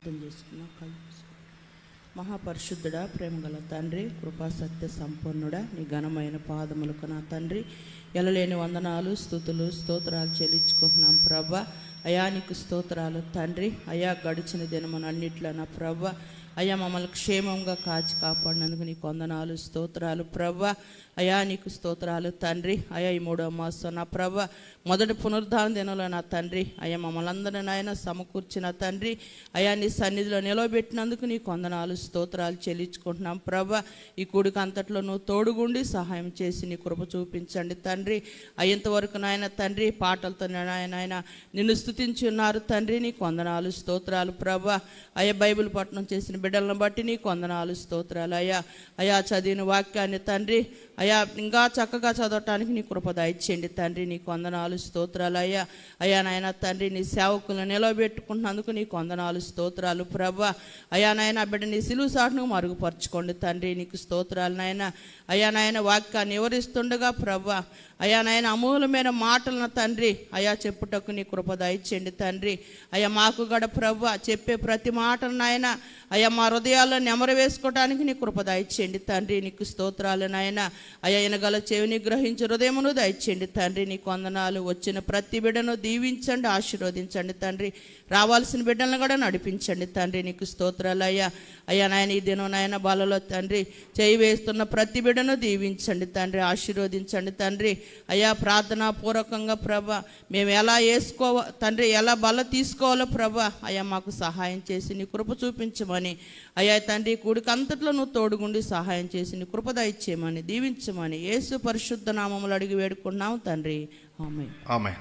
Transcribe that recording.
అర్థం చేసుకున్నాం. మహాపరిశుద్ధుడా, ప్రేమగల తండ్రి, కృపా సత్య సంపన్నుడా, నీ ఘనమైన పాదములకు నా తండ్రి ఎలలేని వందనాలు, స్తుతులు, స్తోత్రాలు చెల్లించుకుంటున్నాం ప్రభా. అయా నీకు స్తోత్రాలు తండ్రి. అయా గడిచిన దినమునన్నిట్లో నా ప్రభా అయ్యా మమ్మల్ని క్షేమంగా కాచి కాపాడినందుకు నీకు వందనాలు, స్తోత్రాలు ప్రభా. అయా నీకు స్తోత్రాలు తండ్రి. అయా ఈ 3వ మాసం నా ప్రభా మొదటి పునరుద్ధాన దినంలో నా తండ్రి అయ్యా మమ్మల్ని అందరినీ నాయన సమకూర్చిన తండ్రి అయా నీ సన్నిధిలో నిలవబెట్టినందుకు నీకు వందనాలు, స్తోత్రాలు చెల్లించుకుంటున్నాం ప్రభా. ఈ కూడిక అంతట్లో నువ్వు తోడుగుండి సహాయం చేసి నీ కృప చూపించండి తండ్రి. అయ్యేంతవరకు నాయన తండ్రి పాటలతో నాయన నిన్ను స్తుతించి ఉన్నారు తండ్రి. నీకు వందనాలు, స్తోత్రాలు ప్రభా. అయ్యా బైబిల్ పఠనం చేసిన బిడ్డలను బట్టి నీకు వందనాలు, స్తోత్రాలు అయ్యా. అయా చదివిన వాక్యాన్ని తండ్రి అయా ఇంకా చక్కగా చదవటానికి నీ కృప దయచేయండి తండ్రి. నీకు వందనాలు, స్తోత్రాలు అయ్యా. అయా నాయన తండ్రి నీ సేవకులను నిలవబెట్టుకుంటున్నందుకు నీకు వందనాలు, స్తోత్రాలు ప్రభా. అయా నాయన బిడ్డ నీ సిలువ సాటును మరుగుపరచుకోండి తండ్రి. నీకు స్తోత్రాలు నాయన. అయా నాయన వాక్యాన్ని వివరిస్తుండగా ప్రభా అయా నాయన అమూలమైన మాటలను తండ్రి అయా చెప్పుటకు నీ కృప దయచేయండి తండ్రి. అయా మాకు గడ ప్రభా చెప్పే ప్రతి మాటను నాయన అయా మా హృదయాల్లో నెమరు వేసుకోవడానికి నీ కృప దయచేయండి తండ్రి. నీకు స్తోత్రాలు నాయన. అయా ఎనగల చెవిని గ్రహించి హృదయమును దయచేయండి తండ్రి. నీకు వందనాలు. వచ్చిన ప్రతి బిడ్డను దీవించండి, ఆశీర్వదించండి తండ్రి. రావాల్సిన బిడ్డలను కూడా నడిపించండి తండ్రి. నీకు స్తోత్రాలు అయ్యా. అయ్యా నాయన ఈ దినం నాయన బాలలో తండ్రి చేయి వేస్తున్న ప్రతి బిడ్డను దీవించండి తండ్రి, ఆశీర్వదించండి తండ్రి. అయ్యా ప్రార్థనా పూర్వకంగా ప్రభా మేము ఎలా తండ్రి ఎలా బల తీసుకోవాలో ప్రభా అయ్యా మాకు సహాయం చేసి నీ కృప చూపించమని అయ్యా తండ్రి కూడిక అంతట్లో నువ్వు తోడుగుండి సహాయం చేసి నీ కృప దయచేయమని దీవించమని యేసు పరిశుద్ధ నామములు అడిగి వేడుకున్నాము తండ్రి. ఆమేన్.